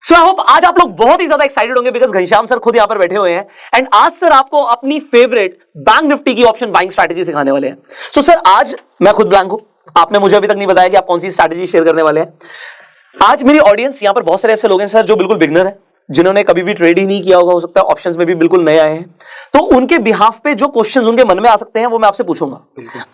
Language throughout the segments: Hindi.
सो आई होप आज आप लोग बहुत ही ज्यादा एक्साइटेड होंगे बिकॉज घनश्याम सर खुद यहां पर बैठे हुए हैं एंड आज सर आपको अपनी फेवरेट बैंक निफ्टी की ऑप्शन बाइंग स्ट्रैटेजी सिखाने वाले हैं। सो सर आज मैं खुद ब्लैंक हूं, आपने मुझे अभी तक नहीं बताया कि आप कौन सी स्ट्रैटेजी शेयर करने वाले हैं। आज मेरी ऑडियंस यहां पर बहुत सारे ऐसे लोग हैं सर जो बिल्कुल बिगनर है, जिन्होंने कभी भी ट्रेड ही नहीं किया होगा, हो सकता है ऑप्शंस में भी बिल्कुल नए आए हैं, तो उनके बिहाफ पे जो क्वेश्चंस उनके मन में आ सकते हैं वो मैं आपसे पूछूंगा।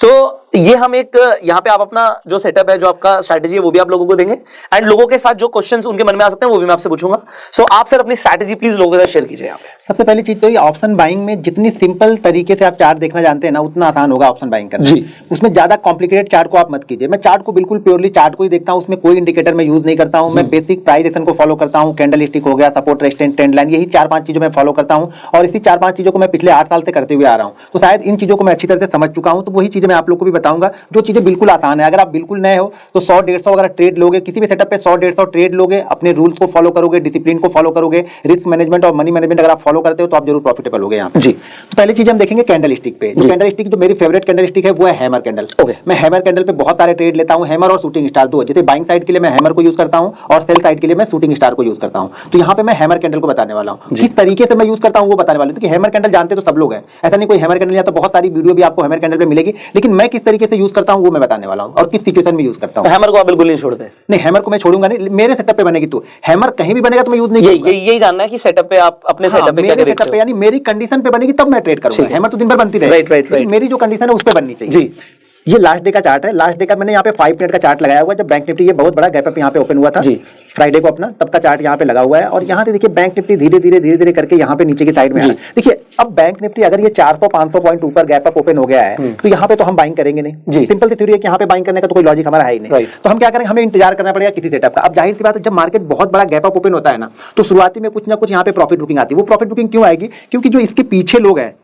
तो ये हम एक यहाँ पे आप अपना जो सेटअप है, जो आपका स्ट्रैटेजी है वो भी आप लोगों को देंगे एंड लोगों के साथ जो क्वेश्चंस उनके मन में आ सकते हैं वो भी मैं आपसे पूछूंगा। सो आप सर अपनी स्ट्रैटेजी प्लीज लोगों के साथ शेयर कीजिए। यहाँ पे सबसे पहली चीज तो ये ऑप्शन बाइंग में जितनी सिंपल तरीके से आप चार्ट देखना जानते हैं ना, उतना आसान होगा ऑप्शन बाइंग करना जी। उसमें ज्यादा कॉम्प्लिकेटेड चार्ट को आप मत कीजिए। मैं चार्ट को बिल्कुल प्योरली चार्ट को ही देखता हूँ, उसमें कोई इंडिकेटर मैं यूज नहीं करता हूँ। मैं बेसिक प्राइस एक्शन को फॉलो करता हूँ, कैंडल स्टिक हो गया, सपोर्ट रेजिस्टेंस ट्रेंड लाइन, यही 4-5 चीजों में फॉलो करता हूँ और इसी 4-5 चीजों को मैं पिछले 8 साल से करते हुए आ रहा हूँ। तो शायद इन चीजों को मैं अच्छी तरह से समझ चुका हूँ, तो वही चीजें मैं आप लोग को भी बताऊंगा जो चीजें बिल्कुल आसान है। अगर आप बिल्कुल नए हो तो 100-150 अगर ट्रेड लोगे, किसी भी सेटअप पे 100-150 ट्रेड लोगे, अपने रूल्स को फॉलो करोगे, डिसिप्लिन को फॉलो करोगे, रिस्क मैनेजमेंट और मनी मैनेजमेंट अगर आप फॉलो करते हो तो आप जरूर प्रॉफिटेबल होगे यहाँ पे। जी। तो पहली चीज हम देखेंगे कैंडल स्टिक पे। जो कैंडल स्टिक, जो मेरी फेवरेट कैंडल स्टिक है वो है हैमर कैंडल। मैं हैमर कैंडल पे बहुत सारे ट्रेड लेता हूँ, हैमर और शूटिंग स्टार दो। जैसे बाइंग साइड के लिए मैं हैमर को यूज करता हूँ और सेल साइड के लिए मैं शूटिंग स्टार को यूज करता हूँ। तो यहाँ पे मैं हैमर कैंडल को बताने वाला हूँ, किस तरीके से मैं यूज करता हूँ वो बताने वाला हूँ। कि हैमर कैंडल जानते तो सब लोग हैं, ऐसा नहीं कोई हैमर कैंडल या तो बहुत सारी वीडियो भी आपको हैमर कैंडल पे मिलेगी, लेकिन मैं किस तरीके से यूज करता हूँ वो मैं बताने वाला हूँ और किस सिचुएशन में यूज करता हूँ। हैमर को आप बिल्कुल नहीं छोड़ते? नहीं, हैमर को मैं छोड़ूंगा नहीं, मेरे सेटअप पे बनेगी। तो हैमर कहीं भी बनेगा तो मैं यूज नहीं करूंगा। यही जानना है कि सेटअप पे आप अपने सेटअप पे क्या मेरे सेटअप पे यानी मेरी कंडीशन पे बनेगी तब मैं ट्रेड करूंगा। हैमर तो दिन भर बनती रहेगी। राइट। मेरी जो कंडीशन है उस पे बननी चाहिए। जी। ये लास्ट डे का चार्ट है। लास्ट डे का मैंने यहाँ पे 5 मिनट का चार्ट लगाया हुआ है। जब बैंक निफ्टी ये बहुत बड़ा गैप अप यहाँ पे ओपन हुआ था जी। फ्राइडे को अपना, तब का चार्ट यहाँ पे लगा हुआ है और यहाँ से देखिए बैंक निफ्टी धीरे धीरे करके यहाँ पे नीचे की साइड में आ रहा है। देखिए अब बैंक निफ्टी अगर ये 400-500 पॉइंट ऊपर गैप अप ओपन हो गया है तो यहाँ पे तो हम बाइंग करेंगे नहीं। सिंपल सी थ्योरी है कि यहाँ पे बाइंग करने का तो कोई लॉजिक हमारा है ही नहीं। तो हम क्या करेंगे, हमें इंतजार करना पड़ेगा किसी सेटअप का। अब जाहिर सी बात है, जब मार्केट बहुत बड़ा गैप अप ओपन होता है ना, तो शुरुआती में कुछ ना कुछ यहाँ पे प्रॉफिट बुकिंग आती है। वो प्रॉफिट बुकिंग क्यों आएगी? क्योंकि जो इसके पीछे लोग हैं,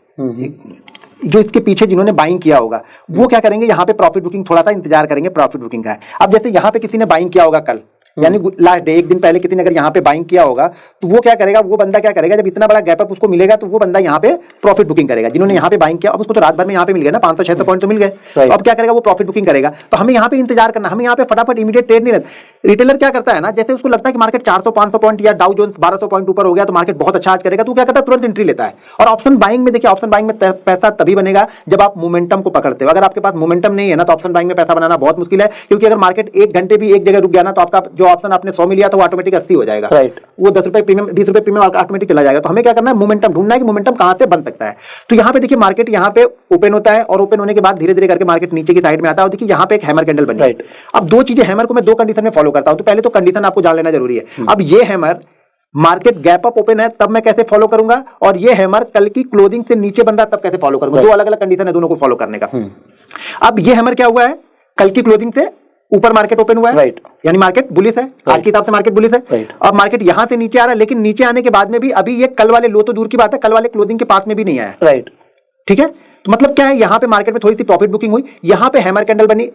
जो इसके पीछे जिन्होंने बाइंग किया होगा, वो क्या करेंगे, यहाँ पे प्रॉफिट बुकिंग थोड़ा सा इंतजार करेंगे प्रॉफिट बुकिंग का। अब जैसे यहाँ पे किसी ने बाइंग किया होगा कल, यानी लास्ट डे एक दिन पहले किसी ने अगर यहाँ पे बाइंग किया होगा, तो वो क्या करेगा, वो बंदा क्या करेगा, जब इतना बड़ा गैप अप उसको मिलेगा तो वो बंदा यहाँ पे प्रॉफिट बुकिंग करेगा। जिन्होंने यहाँ पे बाइंग किया, अब उसको तो रात भर में यहाँ पे मिल गया ना, 500-600 पॉइंट तो मिल गए। अब क्या करेगा, वो प्रॉफिट बुकिंग करेगा। तो हमें यहाँ पे इंतजार करना, हमें यहाँ पे फटाफट इमीडिएट ट्रेड नहीं रहता। रिटेलर क्या करता है ना, जैसे उसको लगता है कि मार्केट 400-500 पॉइंट या डाउ जोन्स 1200 पॉइंट ऊपर हो गया तो मार्केट बहुत अच्छा आज करेगा, तो क्या करता है, तुरंत एंट्री लेता है। और ऑप्शन बाइंग में देखिए, ऑप्शन बाइंग में पैसा तभी बनेगा जब आप मोमेंटम को पकड़ते हो। अगर आपके पास मोमेंटम नहीं है ना, तो ऑप्शन बाइंग में पैसा बनाना बहुत मुश्किल है। क्योंकि अगर मार्केट 1 घंटे भी एक जगह रुक गया ना, तो आपका जो ऑप्शन आपने 100 मिलिया तो ऑटोमेटिक 80 हो जाएगा। राइट। वो 10 रुपए प्रीमियम, 20 रुपए प्रीमियम ऑटोमेटिक चला जाएगा। तो हमें क्या करना है, मोमेंटम ढूंढना है कि मोमेंटम कहां से बन सकता है। तो यहाँ पे देखिए मार्केट यहाँ पे ओपन होता है और ओपन होने के बाद धीरे धीरे करके मार्केट नीचे की साइड में आता है और देखिए यहाँ पे एक हैमर कैंडल बनी। राइट। अब दो चीजें, हैमर को मैं 2 कंडीशन में फॉलो करता हूं। तो पहले तो कंडीशन आपको जान लेना जरूरी है। अब ये hammer market gap up open है तब मैं कैसे फॉलो करूंगा, और ये हैमर कल की क्लोजिंग से नीचे बन रहा तब कैसे फॉलो करूंगा। 2 अलग अलग कंडीशन है दोनों को फॉलो करने का। अब ये हैमर क्या हुआ है, कल की क्लोजिंग से ऊपर मार्केट ओपन हुआ है। राइट। यानी मार्केट बुलिश है। आज के हिसाब से मार्केट बुलिश है। राइट। अब मार्केट यहां से नीचे आ रहा है, लेकिन नीचे आने के बाद में भी अभी ये कल वाले लो तो दूर की बात है, कल वाले क्लोजिंग के पास में भी नहीं आया। राइट। ठीक है, तो मतलब क्या है, यहां पे मार्केट में थोड़ी सी प्रॉफिट बुकिंग हुई, यहां पे हैमर कैंडल बनी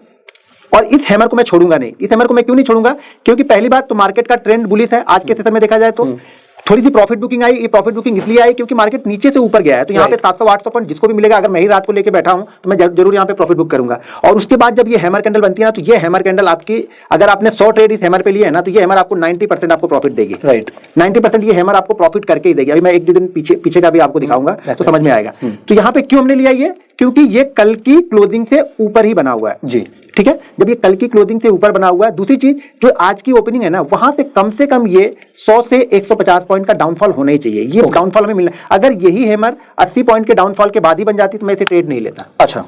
और इस हैमर को मैं छोड़ूंगा नहीं। इस हैमर को मैं क्यों नहीं छोड़ूंगा, क्योंकि पहली बात तो मार्केट का ट्रेंड बुलिश है। आज के सेशन में देखा जाए तो थोड़ी सी प्रॉफिट बुकिंग आई। ये प्रॉफिट बुकिंग इसलिए आई क्योंकि मार्केट नीचे से ऊपर गया है। तो यहाँ पे 700-800 पॉइंट जिसको भी मिलेगा, अगर मैं ही रात को लेके बैठा हूं तो मैं जरूर यहाँ पे प्रॉफिट बुक करूंगा। और उसके बाद जब ये हैमर कैंडल बनती है ना, तो ये हैमर कैंडल आपकी, अगर आपने 100 ट्रेड इस हैमर पे लिए है ना, तो ये हैमर आपको 90% आपको प्रॉफिट देगी। राइट। 90% ये हैमर आपको प्रॉफिट करके ही देगी। अभी मैं 1-2 दिन पीछे का भी आपको दिखाऊंगा तो समझ में आएगा। तो यहाँ पे क्यों हमने लिया ये, क्योंकि ये कल की क्लोजिंग से ऊपर ही बना हुआ है। जी। ठीक है, जब ये कल की क्लोजिंग से ऊपर बना हुआ है, दूसरी चीज जो आज की ओपनिंग है ना, वहां से कम ये 100 से 150 पॉइंट का डाउनफॉल होना ही चाहिए। ये डाउनफॉल हमें मिलना, अगर यही हैमर 80 पॉइंट के डाउनफॉल के बाद ही बन जाती तो मैं इसे ट्रेड नहीं लेता। अच्छा,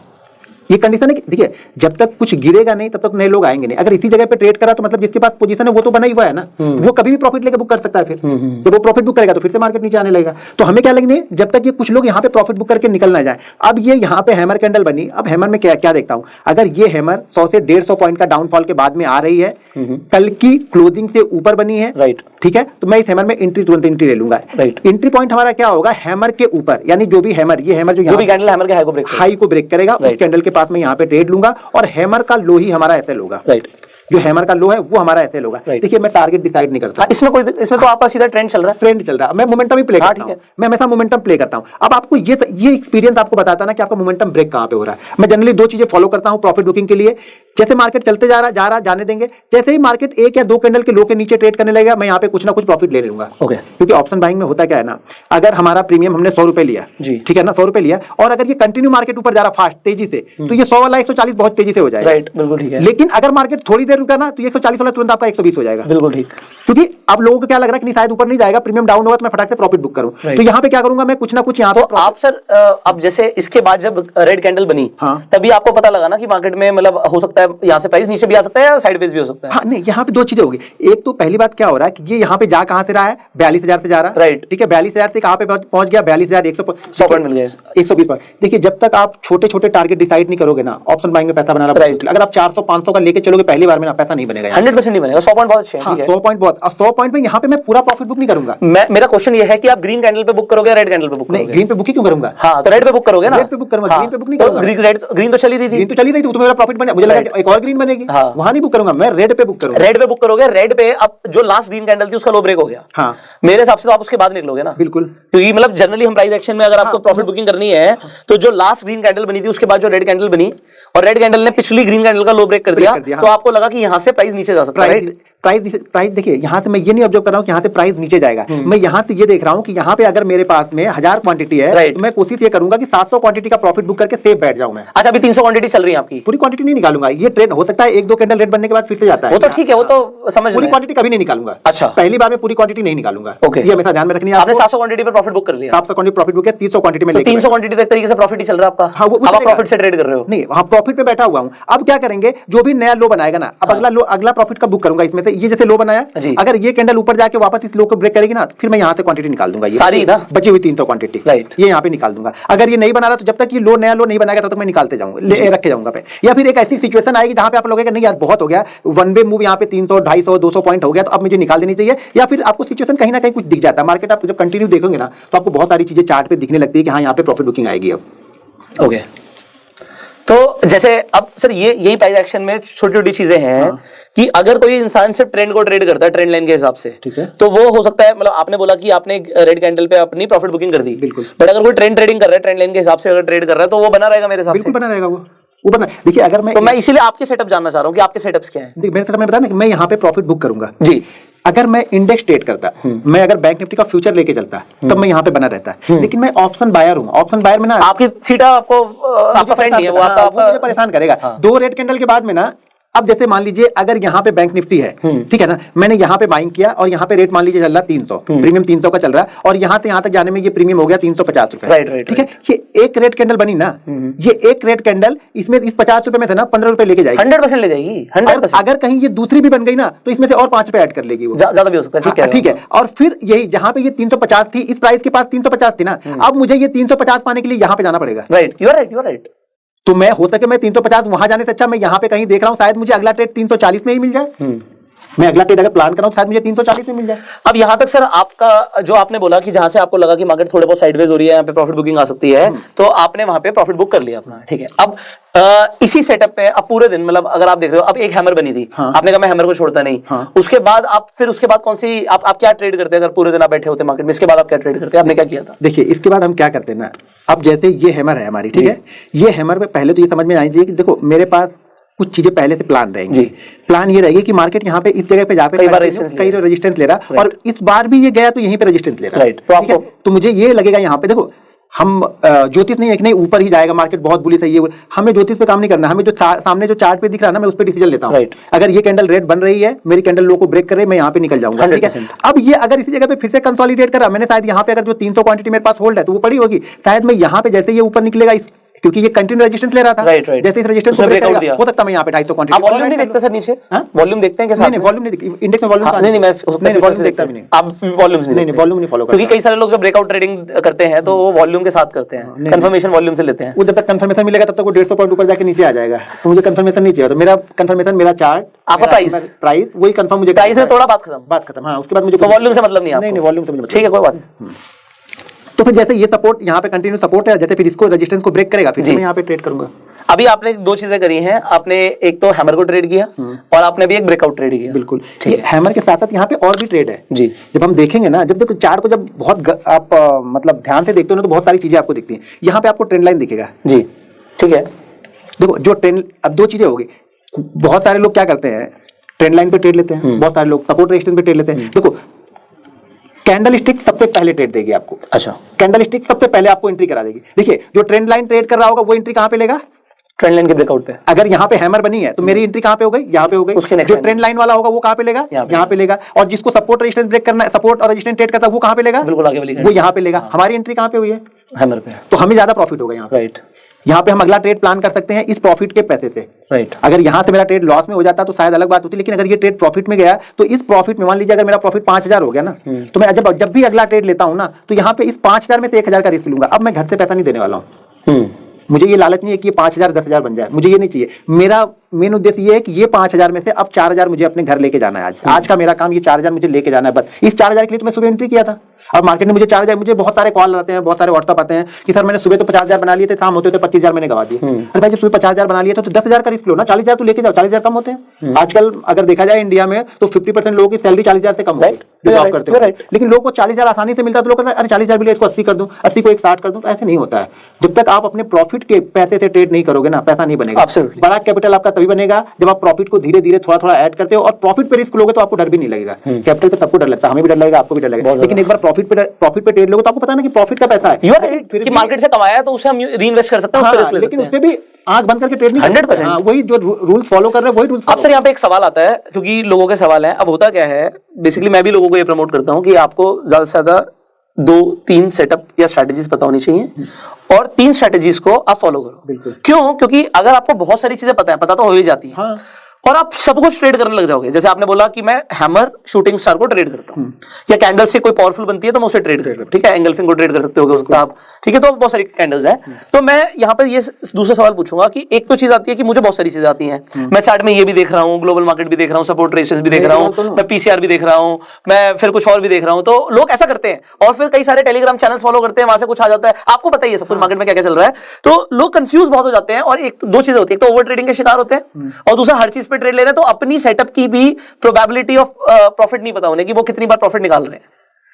ये कंडीशन है कि देखिए, जब तक कुछ गिरेगा नहीं तब तक नए लोग आएंगे नहीं। अगर इसी जगह पे ट्रेड करा तो मतलब जिसके पास पोजीशन है वो तो बना ही हुआ है ना, वो कभी भी प्रॉफिट लेकर बुक कर सकता है। फिर जब वो प्रॉफिट बुक करेगा तो फिर से मार्केट नीचे आने लगेगा। तो हमें क्या लगने, जब तक ये कुछ लोग यहाँ पे प्रॉफिट बुक करके निकल ना जाए। अब ये यहाँ पे हैमर कैंडल बनी। अब हैमर में क्या देखता हूं, अगर ये हैमर 100 से 150 पॉइंट का डाउनफॉल के बाद में आ रही है, कल की क्लोजिंग से ऊपर बनी है। राइट। ठीक है, तो मैं इस हैमर में तुरंत एंट्री ले लूंगा। राइट। एंट्री पॉइंट हमारा क्या होगा, हैमर के ऊपर, यानी जो भी हैमर, ये हैमर जो भी कैंडल हैमर के हाई को ब्रेक करेगा, उस कैंडल के पास में यहाँ पे ट्रेड लूंगा और हैमर का लो ही हमारा एसएल होगा। राइट। जो हैमर का लो है वो हमारा एसएल होगा। देखिए मैं टारगेट डिसाइड नहीं करता, इसमें तो आपका सीधा ट्रेंड चल रहा है, ट्रेंड चल रहा है, मैं मोमेंटम ही प्ले करता हूं, मैं हमेशा मोमेंटम प्ले करता हूं। अब आपको ये एक्सपीरियंस आपको बताता ना कि आपका मोमेंटम ब्रेक कहां पे हो रहा है। मैं जनरली दो चीजें फॉलो करता हूं प्रॉफिट बुकिंग के लिए। जैसे मार्केट चलते जा रहा जाने देंगे, जैसे ही मार्केट एक या दो कैंडल के लो के नीचे ट्रेड करने लगेगा, मैं यहाँ पे कुछ ना कुछ प्रॉफिट ले लूंगा। क्योंकि ऑप्शन बाइंग में होता क्या है ना, अगर हमारा प्रीमियम हमने 100 रुपए लिया, ठीक है ना, 100 रुपए लिया, और अगर ये कंटिन्यू मार्केट ऊपर जा रहा फास्ट तेजी से, तो ये 100 वाला 140 बहुत तेजी से हो जाएगा। राइट, बिल्कुल ठीक है। लेकिन अगर मार्केट थोड़ी देर रुका ना, तो 140 वाला तुरंत आपका 120 हो जाएगा। बिल्कुल ठीक। क्योंकि अब लोगों को क्या लग रहा है कि शायद ऊपर नहीं जाएगा, प्रीमियम डाउन होगा, तो मैं फटाक से प्रॉफिट बुक करूं। तो यहाँ पे क्या करूंगा मैं, कुछ ना कुछ यहाँ पे आप सर अब जैसे इसके बाद जब रेड कैंडल बनी, तभी आपको पता लगा ना कि मार्केट में मतलब हो सकता है यहाँ से प्राइस नीचे भी आ सकता है या साइडवेज भी हो सकता है। हाँ नहीं, यहाँ पे दो चीजें होगी। एक तो पहली बात क्या हो रहा है कि ये यहाँ पे जा कहां से रहा है, 42,000 से जा रहा है। राइट, ठीक है, 42,000 से कहां पे पहुंच गया, 42,100 पॉइंट मिल गया, 120 पॉइंट। देखिए जब तक आप छोटे छोटे टारगेट डिसाइड नहीं करोगे ना, ऑप्शन बाइंग में पैसा बनाना। राइट, अगर आप 400-500 का लेके चलोगे पहली बार में ना, पैसा नहीं बनेगा, 100% नहीं बनेगा। 100 पॉइंट बहुत अच्छे हैं, 100 पॉइंट बहुत। अब 100 पॉइंट में यहाँ पे मैं पूरा प्रॉफिट बुक नहीं करूंगा। मेरा क्वेश्चन ये है कि आप ग्रीन कैंडल पे बुक करोगे, रेड कैंडल पे बुक करोगे? ग्रीन पे बुक ही क्यों करूंगा? हाँ, तो रेड पे बुक करोगे ना? रेड पे बुक करूंगा, ग्रीन पे बुक नहीं करूंगा। ग्रीन तो चली रही थी, ग्रीन तो चली रही थी, तो मेरा प्रॉफिट बने, मुझे लगा एक और ग्रीन बनेगी, वहां नहीं बुक करूंगा, मैं रेड पे बुक करूंगा। रेड पे बुक करोगे, रेड पे अब जो लास्ट ग्रीन कैंडल थी उसका लो ब्रेक हो गया। हाँ, मेरे हिसाब से तो आप उसके बाद निकलोगे ना? बिल्कुल, क्योंकि मतलब जनरली हम प्राइस एक्शन में अगर आपको प्रॉफिट बुकिंग करनी है, तो जो लास्ट ग्रीन कैंडल बनी थी उसके बाद जो रेड कैंडल बनी, और रेड कैंडल ने पिछली ग्रीन कैंडल का लो ब्रेक कर दिया, तो आपको लगा कि यहां से प्राइस नीचे जा सकता है। प्राइस देखिए, यहाँ से मैं ये नहीं ऑब्जर्व कर रहा हूँ कि यहाँ से प्राइस नीचे जाएगा, मैं यहाँ से ये देख रहा हूँ कि यहाँ पे अगर मेरे पास में 1000 क्वांटिटी है, तो मैं कोशिश ये करूंगा कि 700 क्वांटिटी का प्रॉफिट बुक करके सेफ बैठ जाऊं मैं। अच्छा, अभी 300 क्वांटिटी चल रही है आपकी? पूरी क्वांटिटी नहीं निकालूंगा, ये ट्रेड हो सकता है एक दो कैंडल रेड बनने के बाद फिर से जाता है, वो तो ठीक है, वो तो समझ, पूरी क्वांटिटी कभी नहीं निकालूंगा। अच्छा, पहली बार में पूरी क्वांटिटी नहीं निकालूंगा, ये हमेशा ध्यान में रखनी है। आपने 700 क्वांटिटी पर प्रॉफिट बुक कर लिया, 700 क्वांटिटी प्रॉफिट बुक है, 300 क्वांटिटी में, 300 क्वांटिटी तक तरीके से प्रॉफिट ही चल रहा है आपका। हाँ, वो प्रॉफिट से ट्रेड कर रहे हो? नहीं, वहां प्रॉफिट पे बैठा हुआ हूँ। अब क्या करेंगे, जो भी नया लो बनाएगा ना, अब अगला प्रॉफिट का बुक करूंगा इसमें से। ये जैसे लो बनाया, अगर ये कैंडल ऊपर जाके वापस इस लो को ब्रेक करेगी ना, फिर मैं यहाँ से क्वांटिटी निकाल दूंगा, ये सारी ना बची हुई 300 क्वांटिटी, ये यहाँ पे निकाल दूंगा। अगर ये नहीं बना रहा, तो जब तक ये नया लो नहीं बनाएगा, तब तक मैं निकालते जाऊंगा, रखे जाऊंगा पे। या फिर एक ऐसी सिचुएशन आएगी जहां पे आप लोगों नहीं यार बहुत हो गया, वन वे मूव यहाँ पे 300, 250, 200 पॉइंट हो गया, तो अब मुझे निकाल देनी चाहिए। या फिर आपको सिचुएशन कहीं ना कहीं कुछ दिख जाता है, मार्केट आप जब कंटिन्यू देखोगे ना, तो आपको बहुत सारी चीजें चार्ट पे दिखने लगती है कि हाँ यहाँ पे प्रॉफिट बुकिंग आएगी अब। ओके, तो जैसे अब सर यही प्राइस एक्शन में छोटी छोटी चीजें हैं कि अगर कोई इंसान सिर्फ ट्रेंड को ट्रेड करता है ट्रेंड लाइन के हिसाब से, ठीक है, तो वो हो सकता है, मतलब आपने बोला कि आपने रेड कैंडल पे अपनी प्रॉफिट बुकिंग कर दी, बिल्कुल, बट अगर कोई ट्रेडिंग कर रहा है, ट्रेंड लाइन के हिसाब से अगर ट्रेड कर रहा है, तो वो बना रहेगा मेरे हिसाब से? बिल्कुल बना रहेगा वो बना। देखिए अगर मैं, तो मैं इसीलिए आपके सेटअप जानना चाह रहा हूँ कि आपके सेटअप्स क्या हैं। मेरे सेटअप में बताया ना कि मैं यहाँ पे प्रॉफिट बुक करूंगा जी। अगर मैं इंडेक्स ट्रेड करता, मैं अगर बैंक निफ्टी का फ्यूचर लेके चलता, तब मैं यहाँ पे बना रहता। लेकिन मैं ऑप्शन बायर हूँ, ऑप्शन बायर में ना आपकी सीटा आपको आपका फ्रेंड नहीं है, वो आपका मुझे परेशान करेगा। दो रेड कैंडल के बाद में ना, अब जैसे मान लीजिए अगर यहाँ पे बैंक निफ्टी है, ठीक है ना, मैंने यहाँ पे बाइंग किया और यहाँ पे रेट मान लीजिए चल रहा 300, प्रीमियम 300 का चल रहा है, और यहाँ से यहाँ तक जाने में ये प्रीमियम हो गया 350 रुपए, राइट, ठीक है। ये एक रेट कैंडल बनी ना, ये एक रेट कैंडल इसमें इस 50 रुपए में से ना 15 रुपए लेके जाएगी, 100% ले जाएगी, 100%। अगर कहीं ये दूसरी भी बन गई ना, तो इसमें से और 5 रुपए ऐड कर लेगी, वो ज्यादा भी हो सकता है, ठीक है। और फिर यही जहाँ पे ये 350 थी, इस प्राइस के पास 350 थी ना, अब मुझे ये 350 पाने के लिए यहाँ पे जाना पड़ेगा, राइट, यू आर राइट। तो मैं हो सके मैं 350 वहां जाने से अच्छा मैं यहाँ पे कहीं देख रहा हूँ, शायद मुझे अगला ट्रेड 340 में ही मिल जाए। मैं अगला ट्रेड अगर प्लान कर रहा हूँ, शायद मुझे 340 में मिल जाए। अब यहाँ तक सर आपका जो आपने बोला कि जहां से आपको लगा कि मार्केट थोड़े बहुत साइडवेज हो रही है, यहाँ पे प्रॉफिट बुकिंग आ सकती है, तो आपने वहां पे प्रॉफिट बुक कर लिया अपना, ठीक है। अब इसी सेटअप पे अब पूरे दिन, मतलब अगर आप देख रहे हो, अब एक हैमर बनी थी, आपने कहा मैं हैमर को छोड़ता नहीं, उसके बाद आप फिर उसके बाद कौन सी आप क्या ट्रेड करते हैं? अगर पूरे दिन आप बैठे होते मार्केट में, इसके बाद आप क्या ट्रेड करते हैं? आपने क्या किया था? देखिए इसके बाद हम क्या करते हैं ना, अब जैसे ये हैमर है हमारी, ठीक है, ये हैमर में पहले तो ये समझ में आनी चाहिए कि देखो मेरे पास कुछ चीजें पहले से प्लान रहेंगी। प्लान ये रहेगी कि मार्केट यहाँ पे इस जगह पे जाके कई रेजिस्टेंस ले रहा, और इस बार भी ये गया तो यहीं पे रेजिस्टेंस ले रहा, तो आपको तो मुझे ये लगेगा यहाँ पे, देखो हम ज्योतिष नहीं है कि नहीं ऊपर ही जाएगा मार्केट, बहुत बुलिश है ये, हमें ज्योतिष पे काम नहीं करना, हमें जो सामने जो चार्ट पे दिख रहा है ना, मैं उस पर डिसीजन लेता हूँ। अगर ये कैंडल रेड बन रही है, मेरी कैंडल लो को ब्रेक कर रही है, मैं यहाँ पे निकल जाऊंगा, ठीक है। अब ये अगर इसी जगह पे फिर से कंसोलिडेट कर रहा, मैंने शायद यहाँ पे अगर जो 300 क्वांटिटी मेरे पास होल्ड है तो वो पड़ी होगी, शायद मैं यहाँ पे जैसे ये ऊपर निकलेगा, क्योंकि ये कंटिन्यू रेजिस्टेंस ले रहा था, जैसे इस रेजिस्टेंस को ब्रेक करेगा, हो सकता है मैं यहाँ पे 250 क्वांटिटी। आप वॉल्यूम नहीं देखते सर नीचे? वॉल्यूम देखते हैं कैसे? नहीं वॉल्यूम नहीं, इंडेक्स में वॉल्यूम नहीं मैं वॉल्यूम देखता भी नहीं। आप वॉल्यूम्स नहीं, वॉल्यूम नहीं फॉलो करते, क्योंकि कई सारे लोग जब ब्रेकआउट ट्रेडिंग करते हैं तो वो वॉल्यूम के साथ करते हैं, कंफर्मेशन वॉल्यूम से लेते हैं। वो जब तक कंफर्मेशन मिलेगा तब तक वो 150 पॉइंट ऊपर जाके नीचे आ जाएगा, तो मुझे कंफर्मेशन नहीं चाहिए, तो मेरा कंफर्मेशन, मेरा चार्ट, आपका प्राइस वही कंफर्म मुझे, प्राइस में थोड़ा बात खत्म। हाँ, उसके बाद मुझे वॉल्यूम से मतलब नहीं, नहीं वॉल्यूम से मुझे, ठीक है कोई बात नहीं। तो फिर जैसे ये सपोर्ट यहाँ पे कंटिन्यू सपोर्ट है, जैसे फिर इसको रेजिस्टेंस को ब्रेक करेगा, फिर मैं यहाँ पे ट्रेड करूंगा। अभी आपने दो चीजें करी हैं, आपने एक तो हैमर को ट्रेड किया और आपने भी एक ब्रेकआउट ट्रेड किया। बिल्कुल, ये हैमर के साथ साथ यहाँ पे और भी ट्रेड है जी। जब हम देखेंगे ना, जब देखो चार्ट को जब बहुत आप मतलब ध्यान से देखते हो ना, तो बहुत सारी चीजें आपको दिखती हैं। यहाँ पे आपको ट्रेंड लाइन दिखेगा जी, ठीक है। देखो जो ट्रेंड, अब दो चीजें होगी, बहुत सारे लोग क्या करते हैं, ट्रेंड लाइन पे ट्रेड लेते हैं, बहुत सारे लोग सपोर्ट रेजिस्टेंस पे ट्रेड लेते हैं। देखो कैंडल स्टिक सबसे पहले ट्रेड देगी आपको। अच्छा, कैंडल स्टिक सबसे पहले आपको एंट्री करा देगी। देखिए जो ट्रेंड लाइन ट्रेड कर रहा होगा वो एंट्री कहां पे लेगा, ट्रेंड लाइन के ब्रेकआउट पे। अगर यहाँ पे हैमर बनी है तो मेरी एंट्री कहां पे हो गई, यहाँ पे हो गई। उसके next जो line ट्रेंड लाइन वाला होगा वो कहां पे लेगा, यहाँ पे लेगा। और जिसको सपोर्ट रेजिस्टेंस ब्रेक करना है, सपोर्ट और रेजिस्टेंस ट्रेड करता है, वो कहां पे लेगा, बिल्कुल आगे वाली वो यहाँ पे लेगा। हमारी एंट्री कहां पे हुई है, हैमर पे, तो हमें ज्यादा प्रॉफिट होगा यहाँ पे। राइट। यहाँ पे हम अगला ट्रेड प्लान कर सकते हैं इस प्रॉफिट के पैसे से। राइट। अगर यहाँ से मेरा ट्रेड लॉस में हो जाता तो शायद अलग बात होती, लेकिन अगर ये ट्रेड प्रॉफिट में गया तो इस प्रॉफिट में मान लीजिए अगर मेरा प्रॉफिट 5,000 हो गया ना, तो मैं जब भी अगला ट्रेड लेता हूँ ना, तो यहाँ पे इस 5,000 में से 1,000 का रिस्क लूंगा। अब मैं घर से पैसा नहीं देने वाला हूँ। मुझे ये लालच नहीं है कि ये 5,000 10,000 बन जाए, मुझे ये नहीं चाहिए। मेरा मेन उद्देश्य ये है कि ये 5,000 में से अब 4,000 मुझे अपने घर लेके जाना है। आज का मेरा काम ये 4,000 मुझे लेके जाना है बस। इस 4,000 के लिए तो मैं सुबह एंट्री किया था। और मार्केट में मुझे 4,000, मुझे बहुत सारे कॉल आते हैं, बहुत सारे व्हाट्सअप आते हैं कि सर मैंने सुबह तो 50,000 बना लिए थे, शाम होते तो 25,000 मैंने गवा दिए। अरे भाई जब सुबह 50,000 बना लिए तो 10,000 का रिस्क लो ना, 40,000 तो लेके जाओ, 40,000 कम होते हैं। आजकल अगर देखा जाए इंडिया में तो 50% लोगों की सैलरी 40,000 से कम होती है जो जॉब करते हैं। लेकिन लोगों को 40,000 आसानी से मिलता है तो लोग कहते हैं अरे 40,000 मिले, इसको 80 कर दूं, 80 को एक 60 कर दूं। तो ऐसे नहीं होता है। जब तक आप अपने प्रॉफिट के पैसे से ट्रेड नहीं करोगे ना, पैसा नहीं बनेगा। बड़ा कैपिटल आपका तभी बनेगा जब आप प्रॉफिट को धीरे धीरे थोड़ा थोड़ा ऐड करते हो, और प्रॉफिट पे रिस्क लोगे तो आपको डर भी नहीं लगेगा। कैपिटल पे सबको डर लगता है, हमें भी डर लगेगा, आपको भी डर लगेगा, लेकिन एक बार प्रॉफिट पे ट्रेड लोगे तो आपको पता ना कि प्रॉफिट का पैसा है, फिर मार्केट से कमाया है तो उसे हम रीइन्वेस्ट कर सकते हैं, उस पे रिस्क ले सकते हैं। लेकिन उसपे भी आंख बंद करके ट्रेड नहीं 100%। वही जो रूल्स फॉलो कर रहे हैं वही रूल्स। अब सर यहाँ पे एक सवाल आता है, क्योंकि लोगों के सवाल हैं। अब होता क्या है, बेसिकली मैं भी लोगों को ये प्रमोट करता हूँ कि आपको ज्यादा से ज्यादा 2-3 सेटअप या स्ट्रेटेजीज पता होनी चाहिए, और 3 स्ट्रेटेजीज को आप फॉलो करो। बिल्कुल। क्यों? क्योंकि अगर आपको बहुत सारी चीजें पता तो हो ही जाती है। हाँ। और आप सब कुछ ट्रेड करने लग जाओगे। जैसे आपने बोला कि मैं हैमर शूटिंग स्टार को ट्रेड करता हूं, या कैंडल से कोई पावरफुल बनती है तो मैं उसे ट्रेड करता हूं, ठीक है। एंगल्फिंग को ट्रेड कर सकते हो उसका आप, ठीक है। तो बहुत सारी कैंडल्स है। तो मैं यहाँ पर ये दूसरा सवाल पूछूंगा कि एक तो चीज आती है कि मुझे बहुत सारी चीजें आती हैं, मैं चार्ट में ये भी देख रहा हूँ, ग्लोबल मार्केट भी देख रहा हूँ, सपोर्ट रेजिस्टेंस भी देख रहा हूँ, मैं पीसीआर भी देख रहा हूँ, मैं फिर कुछ और भी देख रहा हूँ। तो लोग ऐसा करते हैं, और फिर कई सारे टेलीग्राम चैनल फॉलो करते हैं, वहां से कुछ आ जाता है। आपको पता ही है सब कुछ मार्केट में क्या क्या चल रहा है। तो लोग कंफ्यूज बहुत हो जाते हैं, और एक दो चीजें होती है, एक तो ओवर ट्रेडिंग के शिकार होते हैं, और दूसरा हर चीज पे ट्रेड ले रहे हैं, तो अपनी सेटअप की भी प्रोबेबिलिटी ऑफ प्रॉफिट नहीं पता उन्हें कि वो कितनी बार प्रॉफिट निकाल रहे हैं।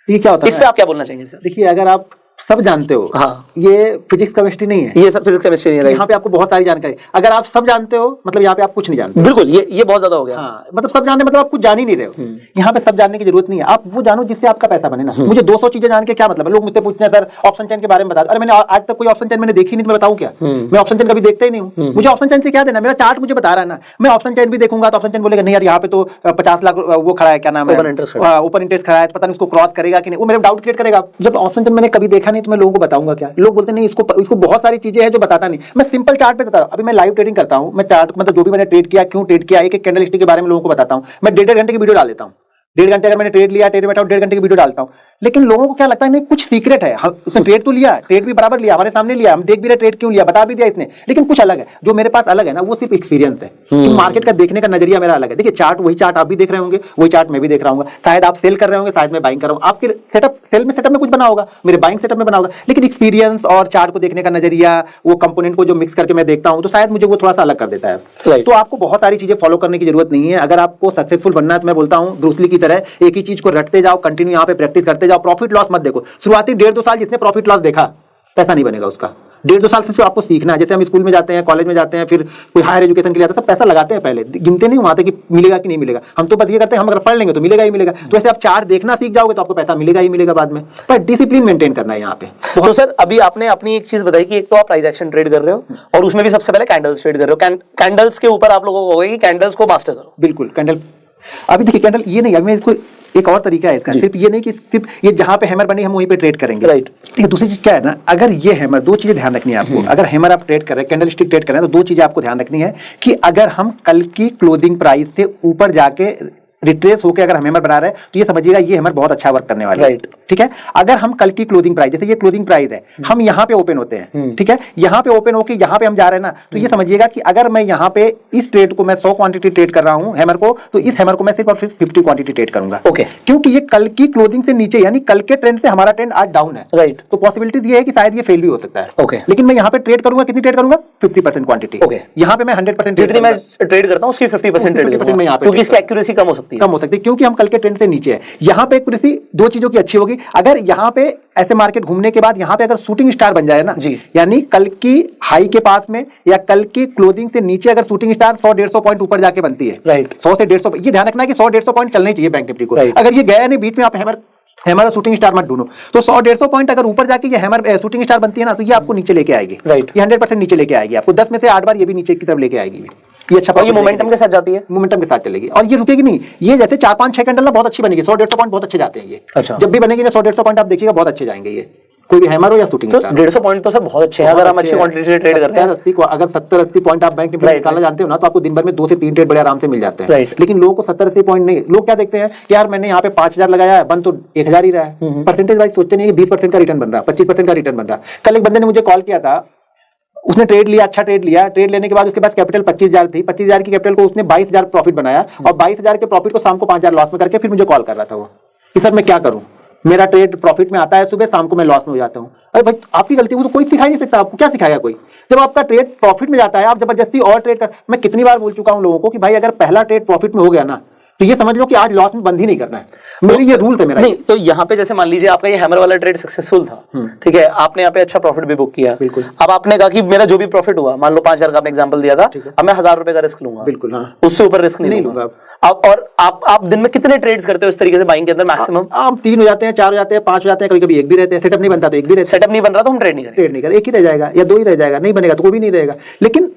ये क्या होता है, इस पे आप क्या बोलना चाहेंगे सर? देखिए अगर आप सब जानते हो, हाँ, ये फिजिक्स केमिस्ट्री नहीं है, ये सब फिजिक्स केमिस्ट्री नहीं है। यहाँ पे आपको बहुत सारी जानकारी, अगर आप सब जानते हो मतलब यहाँ पे आप कुछ नहीं जानते। बिल्कुल, ये बहुत ज्यादा हो गया। हाँ, मतलब सब जानने मतलब आप कुछ जान ही नहीं रहे हो। यहाँ पे सब जानने की जरूरत नहीं है, आप वो जानो जिससे आपका पैसा बने ना। मुझे 200 चीजें जान के क्या मतलब है? लोग मुझसे पूछते हैं सर ऑप्शन चेन के बारे में बता दो। अरे मैंने आज तक कोई ऑप्शन चेन मैंने देखी नहीं, मैं बताऊँ क्या? मैं ऑप्शन चेन कभी देखता ही नहीं हूँ। मुझे ऑप्शन चेन से क्या देना, मेरा चार्ट मुझे बता रहा है ना। मैं ऑप्शन चेन भी देखूंगा तो ऑप्शन चेन बोलेगा नहीं यार यहाँ पे तो 50 लाख वो खड़ा है, क्या नाम है, ओपन इंटरेस्ट खड़ा है, पता नहीं उसको क्रॉस करेगा कि नहीं, वो मेरे डाउट क्रिएट करेगा। जब ऑप्शन चेन मैंने कभी देखा नहीं तो मैं लोगों को बताऊंगा क्या? लोग बोलते नहीं इसको बहुत सारी चीजें हैं जो बताता नहीं। मैं सिंपल चार्ट पे बताता हूं। अभी मैं लाइव ट्रेडिंग करता हूं, मैं चार्ट मतलब जो भी मैंने ट्रेड किया, क्यों ट्रेड किया, एक एक कैंडल स्टिक के बारे में लोगों को बताता हूं। मैं 1.5 घंटे की वीडियो डाल देता हूं। 1.5 घंटे अगर मैंने ट्रेड लिया, ट्रेड में बैठा 1.5 घंटे की वीडियो डालता हूं। लेकिन लोगों को क्या लगता है नहीं कुछ सीक्रेट है, उसने ट्रेड तो लिया, ट्रेड भी बराबर लिया, हमारे सामने लिया, हम देख भी रहे ट्रेड क्यों लिया, बता भी दिया इसने, लेकिन कुछ अलग है। जो मेरे पास अलग है ना, वो सिर्फ एक्सपीरियंस है, मार्केट का देखने का नजरिया मेरा अलग है। देखिए चार्ट वही चार्ट आप भी देख रहे होंगे, वही चार्ट मैं भी देख रहा हूँ। शायद आप सेल कर रहे होंगे, शायद मैं बाइंग कर रहा हूँ। आपके सेटअप सेल में सेटअप में कुछ बना होगा, मेरे बाइंग सेटअप में बना होगा, लेकिन एक्सपीरियंस और चार्ट को देखने का नजरिया, वो कंपोनेंट को जो मिक्स करके मैं देखता हूँ, तो शायद मुझे वो थोड़ा सा अलग कर देता है। तो आपको बहुत सारी चीजें फॉलो करने की जरूरत नहीं है। अगर आपको सक्सेसफुल बनना है तो मैं बोलता हूँ ब्रूस ली की तरह एक ही चीज को रटते जाओ, कंटिन्यू यहाँ पे प्रैक्टिस करते जाओ। प्रॉफिट लॉस मत देखो। शुरुआती 1.5-2 साल जिसने प्रॉफिट लॉस देखा, पैसा नहीं बनेगा उसका। 1.5-2 साल से आपको सीखना है। जैसे हम स्कूल में जाते हैं, कॉलेज में जाते हैं, फिर कोई हायर एजुकेशन के लिए जाते हैं, पैसा लगाते हैं, पहले गिनते नहीं वहां तक कि मिलेगा कि नहीं मिलेगा। हम तो बस ये करते हैं हम अगर पढ़ लेंगे तो मिलेगा ही मिलेगा। तो ऐसे आप चार्ट देखना सीख जाओगे तो आपको पैसा मिलेगा ही मिलेगा बाद में। पर डिसिप्लिन मेंटेन करना है यहाँ पे। तो सर अभी आपने अपनी एक चीज बताई कि एक तो आप प्राइस एक्शन ट्रेड कर रहे हो, और उसमें भी सबसे पहले कैंडल्स ट्रेड कर रहे हो। कैंडल्स के ऊपर आप लोगों को होगा कि कैंडल्स को मास्टर करो। बिल्कुल, कैंडल अभी देखिए कैंडल ये नहीं, अभी इसको एक और तरीका है इसका। सिर्फ ये नहीं कि सिर्फ ये जहां पे हैमर बनी हम वहीं पे ट्रेड करेंगे, राइट। ये दूसरी चीज क्या है ना, अगर ये हैमर, दो चीजें ध्यान रखनी है आपको। अगर हैमर आप ट्रेड कर रहे हैं, कैंडल स्टिक ट्रेड कर रहे हैं, तो दो चीजें आपको ध्यान रखनी है कि अगर हम कल की क्लोजिंग प्राइस से ऊपर जाके रिट्रेस होकर अगर हम हैमर बना रहे हैं तो ये समझिएगा ये हैमर बहुत अच्छा वर्क करने वाला है। राइट। ठीक है, अगर हम कल की क्लोजिंग प्राइस, जैसे ये क्लोजिंग प्राइस है, हम यहाँ पे ओपन होते हैं, ठीक है, यहाँ पे ओपन होके यहाँ पे हम जा रहे हैं ना, तो ये समझिएगा कि अगर मैं यहाँ पे इस ट्रेड को मैं 100 क्वांटिटी ट्रेड कर रहा हूँ हैमर को, तो इस हैमर को मैं सिर्फ और सिर्फ 50 क्वांटिटी ट्रेड करूंगा। ओके। क्योंकि ये कल की क्लोजिंग से नीचे, यानी कल के ट्रेंड से हमारा ट्रेंड आज डाउन है। राइट। तो पॉसिबिलिटीज ये है कि शायद ये फेल भी हो सकता है। ओके। लेकिन मैं यहाँ पे ट्रेड करूंगा, कितनी ट्रेड करूंगा? 50% क्वांटिटी। ओके। यहाँ पे मैं 100% जितनी मैं ट्रेड करता हूँ उसकी 50% ट्रेड करूंगा, यहाँ पे, क्योंकि इसकी एक्यूरेसी कम हो सकती है। कम हो सकती है क्योंकि हम कल के ट्रेंड से नीचे है। यहाँ पे एक्यूरेसी दो चीजों की अच्छी होगी, अगर यहाँ पे ऐसे मार्केट घूमने के बाद यहाँ पे अगर शूटिंग स्टार बन जाए ना जी, यानी कल की हाई के पास में या कल की क्लोजिंग से नीचे अगर शूटिंग स्टार 100-150 पॉइंट ऊपर जाके बनती है, राइट, 100 से 150, ये ध्यान रखना है कि 100-150 पॉइंट चलने चाहिए बैंक निफ्टी को। अगर ये गया नहीं बीच में, आप हैमर शूटिंग स्टार मत ढूंढो, तो 100-150 पॉइंट अगर ऊपर जाके ये हैमर शूटिंग स्टार बनती है ना, तो ये आपको नीचे लेके आएगी। राइट, ये 100% नीचे लेके आएगी आपको, 10 में से 8 बार ये भी नीचे की तरफ लेके आएगी। ये अच्छा, ये मोमेंटम के साथ जाती है, मोमेंटम के साथ चलेगी और ये रुकेगी नहीं। ये जैसे 4-5-6 कैंडल ना बहुत अच्छी बनेगी, 100-150 पॉइंट बहुत अच्छे जाते हैं ये। अच्छा, जब भी बनेगी ना 100-150 पॉइंट आप देखिएगा बहुत अच्छे जाएंगे ये, कोई भी हैमर हो या शूटिंग स्टार। 150 पॉइंट तो सर बहुत अच्छे हैं अगर हम अच्छी क्वांटिटी से ट्रेड करते हैं। 80 अगर 70-80 पॉइंट आप बैंक निफ्टी निकालना जानते हो ना, तो आपको दिन भर में 2 से 3 ट्रेड बड़े आराम से मिल जाते हैं। लेकिन लोगों को 70-80 पॉइंट नहीं, लोग क्या देखते हैं यार मैंने यहाँ पे 5000 लगाया है, बन तो 1000 ही रहा है। परसेंटेज वाइज सोचते नहीं 20% का रिटर्न बन रहा है, 25% का रिटर्न बन रहा है। कल एक बंदे ने मुझे कॉल किया था, उसने ट्रेड लिया, अच्छा ट्रेड लिया, ट्रेड लेने के बाद उसके पास कैपिटल 25,000 थी, 25,000 की कैपिटल को उसने 22,000 प्रॉफिट बनाया और 22,000 के प्रॉफिट को शाम को 5,000 लॉस में करके फिर मुझे कॉल कर रहा था वो कि सर मैं क्या करूं, मेरा ट्रेड प्रॉफिट में आता है सुबह, शाम को मैं लॉस में हो जाता हूं। अरे भाई आपकी गलती, वो तो कोई सिखा नहीं सकता, आपको क्या सिखाएगा कोई? जब आपका ट्रेड प्रॉफिट में जाता है आप जबरदस्ती और ट्रेड कर। मैं कितनी बार बोल चुका हूं लोगों को कि भाई अगर पहला ट्रेड प्रॉफिट में हो गया ना, तो ये समझ लो कि आज लॉस में बंद ही नहीं करना है, मेरी ये रूल है मेरा। नहीं तो यहाँ पे जैसे मान लीजिए आपका ये हैमर वाला ट्रेड सक्सेसफुल था, ठीक है, आपने यहाँ पे अच्छा प्रॉफिट भी बुक किया, बिल्कुल। अब आपने कहा कि मेरा जो भी प्रॉफिट हुआ, मान लो 5,000 का आपने एग्जांपल दिया था, अब मैं 1,000 रुपए का रिस्क लूंगा, बिल्कुल, हाँ, उससे ऊपर रिस्क नहीं लूंगा। और आप दिन में कितने ट्रेड्स करते हो इस तरीके से बाइंग के अंदर मैक्सिमम? आप 3 हो जाते हैं, 4 हो जाते हैं, 5 हो जाते हैं, कभी-कभी 1 भी रहते हैं। सेटअप नहीं बनता तो 1 भी रहता है। सेटअप नहीं बन रहा तो हम ट्रेड नहीं करें, 1 ही रह जाएगा या 2 ही रह जाएगा, नहीं बनेगा तो कोई भी नहीं रहेगा। लेकिन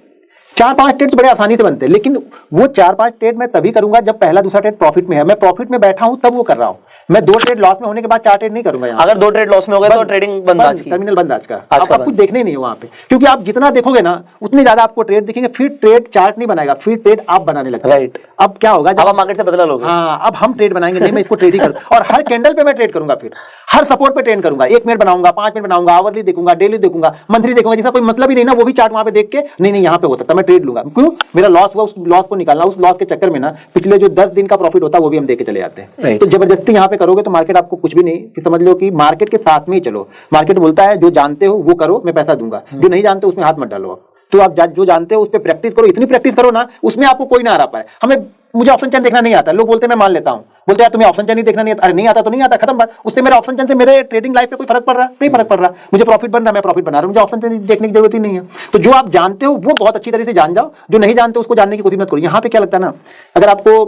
4-5 ट्रेड बड़े आसानी से बनते हैं, लेकिन वो 4-5 ट्रेड मैं तभी करूंगा जब पहला दूसरा ट्रेड प्रॉफिट में है। मैं प्रॉफिट में बैठा हूं तब वो कर रहा हूं। मैं 2 ट्रेड लॉस में होने के बाद 4 ट्रेड नहीं करूंगा। अगर 2 ट्रेड लॉस में हो गए तो ट्रेडिंग बंद, आज की टर्मिनल बंद आज का। आपको कुछ देखने ही नहीं है वहां पे, क्योंकि आप जितना देखोगे ना उतनी ज्यादा आपको ट्रेड दिखेंगे, फिर ट्रेड चार्ट नहीं बनाएगा, फिर ट्रेड आप बनाने लगेगा। राइट, अब क्या होगा जब आप मार्केट से बदला लोगे, हाँ अब हम ट्रेड बनाएंगे, नहीं मैं इसको ट्रेड ही करूं और हर कैंडल पे मैं ट्रेड करूंगा, फिर हर सपोर्ट पे ट्रेड करूंगा, 1 मिनट बनाऊंगा, 5 मिनट बनाऊंगा, आवरली देखूंगा, डेली देखूंगा, मंथली देखूंगा, जिसका कोई मतलब ही नहीं ना, वो भी चार्ट वहां पे देख के नहीं यहाँ पे होता था मैं ट्रेड लूंगा। क्यों? मेरा लॉस हुआ, उस लॉस को निकालना, उस लॉस के चक्कर में ना पिछले जो 10 दिन का प्रॉफिट होता है वो भी हम देके चले जाते हैं। तो जबरदस्ती यहाँ पे करोगे तो मार्केट आपको कुछ भी नहीं, कि समझ लो कि मार्केट के साथ में ही चलो। मार्केट बोलता है जो जानते हो वो करो, मैं पैसा दूंगा, जो नहीं जानते उसमें हाथ मत डालो। तो आप जो जानते हो उस पर प्रैक्टिस करो, इतनी प्रैक्टिस करो ना उसमें आपको कोई ना हरा पाए। मुझे ऑप्शन चेन देखना नहीं आता, लोग बोलते हैं मैं मान लेता हूं, बोलते हैं तुम्हें ऑप्शन चेन नहीं देखना नहीं आता। अरे नहीं आता तो नहीं आता, खत्म बात। उससे मेरा ऑप्शन चेन से मेरे ट्रेडिंग लाइफ पे कोई फर्क पड़ रहा है? नहीं फर्क पड़ रहा। मुझे प्रॉफिट बन रहा है, मैं प्रॉफिट बना रहा हूं, मुझे ऑप्शन चेन देखने की जरूरत ही नहीं है। तो जो आप जानते हो वो बहुत अच्छी तरह से जान जाओ, जो नहीं जानते उसको जानने की कोशिश मत करो। यहाँ पे क्या लगता है ना, अगर आपको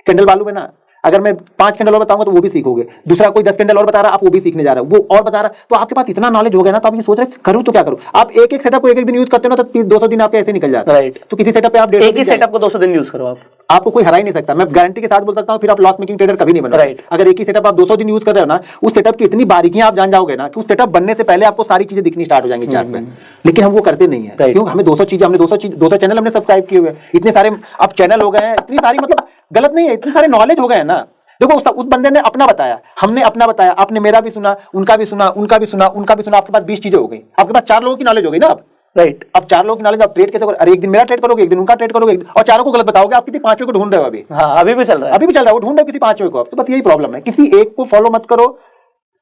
कैंडल मालूम है ना, अगर मैं 5 कैंडल और बताऊंगा तो वो भी सीखोगे, दूसरा कोई 10 कैंडल और बता रहा है आप वो भी सीखने जा रहे हो, वो और बता रहा है, तो आपके पास इतना नॉलेज हो गया ना, तो आप ये सोच रहे करूं तो क्या करूं। आप एक सेटअप को एक दिन यूज करते हो ना, तो 200 दिन आपके ऐसे निकल जाता है। राइट, तो किसी सेटअप पे आप एक ही सेटअप को 200 दिन यूज करो, आपको कोई हरा ही नहीं सकता। मैं गारंटी के साथ बोल सकता हूं, फिर आप लॉस मेकिंग ट्रेडर कभी नहीं बनोगे। राइट, अगर एक ही सेटअप आप 200 दिन यूज कर रहे हो ना, उस सेटअप की इतनी बारीकियां आप जान जाओगे ना कि उस सेटअप बनने से पहले आपको सारी चीजें दिखनी स्टार्ट हो जाएंगी चार्ट पे। लेकिन हम वो करते नहीं है, क्यों? हमें 200 चैनल हमने सब्सक्राइब किए हुए, इतने सारे अब चैनल हो गए हैं, इतनी सारी, मतलब गलत नहीं है, इतने सारे नॉलेज हो गए हैं ना। देखो उस बंदे ने अपना बताया, हमने अपना बताया, आपने मेरा भी सुना, उनका भी सुना, उनका भी सुना, उनका भी सुना, आपके पास 20 चीजें हो गई, आपके पास 4 लोगों की नॉलेज हो गई ना। अब राइट, अब 4 लोगों की नॉलेज, आप ट्रेड कैसे करोगे? अरे एक दिन मेरा ट्रेड करोगे, एक दिन उनका ट्रेड करोगे, और चारों को गलत बताओगे। आप किसी 5वें को ढूंढ रहे हो अभी। हाँ, अभी भी चल रहा है, अभी भी चल रहा है, वो ढूंढ रहे हो किसी 5वें को। अब तो बस यही प्रॉब्लम है, किसी एक को फॉलो मत करो,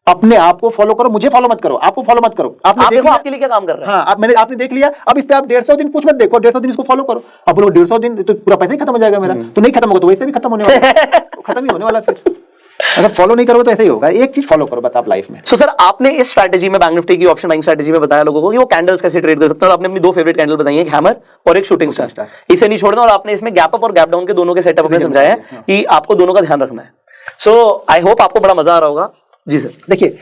अपने आप को फॉलो करो, मुझे फॉलो मत करो, आपको फॉलो मत करो। आपने देखो आपके लिए क्या काम कर रहा है। हाँ, आपने देख लिया, अब इस पे आप 150 दिन कुछ मत देखो, 150 दिन इसको फॉलो करो। अब बोलो 150 दिन तो पूरा पैसा ही खत्म हो जाएगा मेरा, तो नहीं खत्म होगा तो वैसे भी खत्म होने वाला है, खत्म ही होने वाला फिर। अगर फॉलो नहीं करोगे तो ऐसे ही होगा। एक चीज फॉलो करो बस आप लाइफ में। सो सर आपने इस स्ट्रैटेजी में, बैंक निफ्टी की ऑप्शन बाइंग स्ट्रैटेजी में बताया लोगों को कि वो कैंडल्स कैसे ट्रेड कर सकते हैं, और आपने अपनी 2 फेवरेट कैंडल बताई है, एक हैमर और एक शूटिंग स्टार। इसे नहीं छोड़ना, और आपने इसमें गैप अप और गैप डाउन के दोनों के सेटअप में समझाया है कि आपको दोनों का ध्यान रखना है। सो आई होप आपको बड़ा मजा आ रहा होगा। जी सर, देखिए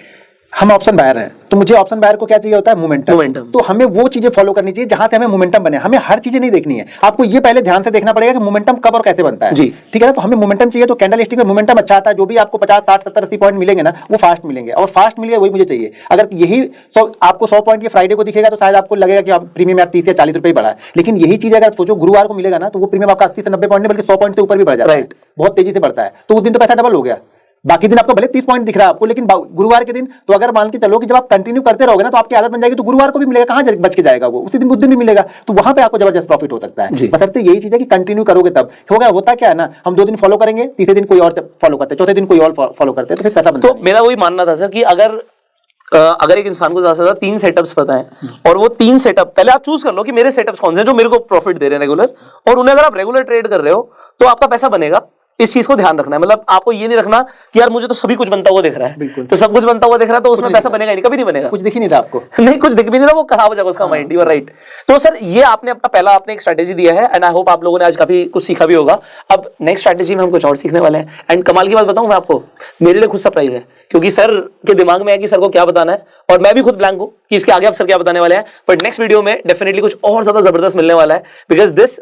हम ऑप्शन बायर हैं, तो मुझे ऑप्शन बायर को क्या चाहिए होता है? मोमेंटम। तो हमें वो चीजें फॉलो करनी चाहिए जहां से हमें मोमेंटम बने। हमें हर चीजें नहीं देखनी है, आपको ये पहले ध्यान से देखना पड़ेगा कि मोमेंटम कब और कैसे बनता है जी। ठीक है ना। तो हमें मोमेंटम चाहिए, तो कैंडल स्टिक में मोमेंटम अच्छा आता है, जो भी आपको 50 60 70 80 पॉइंट मिलेंगे ना, वो फास्ट मिलेंगे, और फास्ट मिलेगा वही मुझे चाहिए। अगर यही आपको 100 पॉइंट ये फ्राइडे को दिखेगा तो शायद आपको लगेगा कि प्रीमियम 30 या 40 रुपए बढ़ा है, लेकिन यही चीज अगर सोचो गुरुवार को मिलेगा ना, तो वो प्रीमियम आपका 80 से 90 पॉइंट नहीं बल्कि 100 पॉइंट से ऊपर भी बढ़ जाता है, बहुत तेजी से बढ़ता है। तो उस दिन तो पैसा डबल हो गया। बाकी दिन आपको भले 30 पॉइंट दिख रहा है आपको, लेकिन गुरुवार के दिन तो अगर मान के चलो कि जब आप कंटिन्यू करते रहोगे ना, तो आपकी आदत बन जाएगी, तो गुरुवार को भी मिलेगा, कहां बच के जाएगा वो, उसी दिन उस दिन भी मिलेगा, तो वहां पे आपको जबरदस्त प्रॉफिट हो सकता है। बशर्ते यही चीज है कि कंटिन्यू करोगे तब होगा। होता क्या है ना, हम 2 दिन फॉलो करेंगे, तीसरे दिन कोई और फॉलो करते हैं, चौथे दिन कोई और फॉलो करते हैं, तो फिर पैसा बनता है। तो मेरा वही मानना था सर कि अगर एक इंसान को ज्यादा से ज्यादा 3 सेटअप्स पता है, और वो 3 सेटअप पहले आप चूज कर लो कि मेरे सेटअप्स कौन से हैं जो मेरे को प्रॉफिट दे रहे हैं रेगुलर, और उन्हें अगर आप रेगुलर ट्रेड कर रहे हो तो आपका पैसा बनेगा। इस चीज को ध्यान रखना है, मतलब आपको ये नहीं रखना कि यार मुझे तो सभी कुछ बनता हुआ दिख रहा है, तो सब कुछ बनता हुआ दिख रहा है तो उसमें पैसा बनेगा ही नहीं, कभी नहीं बनेगा। कुछ दिख ही नहीं रहा आपको, नहीं कुछ दिख भी नहीं रहा, वो खराब हो जाएगा उसका माइंड। You are right. तो सर ये आपने अपना पहला आपने एक स्ट्रेटेजी दिया है, एंड आई होप आप लोगों ने आज काफी कुछ सीखा भी होगा। अब नेक्स्ट स्ट्रेटेजी में हम कुछ और सीखने वाले हैं, एंड कमाल की बात बताऊं मैं आपको, मेरे लिए खुद सरप्राइज है, क्योंकि सर के दिमाग में है कि सर को क्या बताना है, और मैं भी खुद ब्लैंक हूं कि इसके आगे आप सर क्या बताने वाले हैं। बट नेक्स्ट वीडियो में डेफिनेटली कुछ और ज्यादा जबरदस्त मिलने वाला है, बिकॉज दिस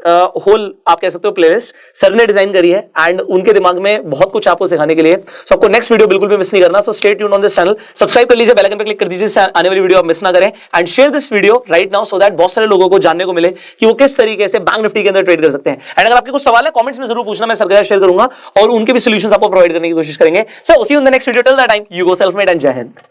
होल आप कह सकते हो प्लेलिस्ट सर ने डिजाइन करी है, एंड उनके दिमाग में बहुत कुछ आपको सिखाने के लिए। सो आपको नेक्स्ट वीडियो बिल्कुल भी मिस नहीं करना। So stay tuned on this channel, subscribe कर लीजिए, बेल आइकन पे क्लिक कर दीजिए, आने वाली वीडियो आप मिस ना करें, and share this video right now so that बहुत सारे लोगों को जानने को मिले कि वो किस तरीके से बैंक निफ्टी के अंदर ट्रेड कर सकते हैं। एंड अगर आपके कुछ सवाल है कमेंट्स में जरूर पूछना, मैं सर के साथ शेयर करूंगा और उनके भी सॉल्यूशंस आपको प्रोवाइड करने की कोशिश करेंगे। So see you in the next video, till that time you go self made and Jai Hind.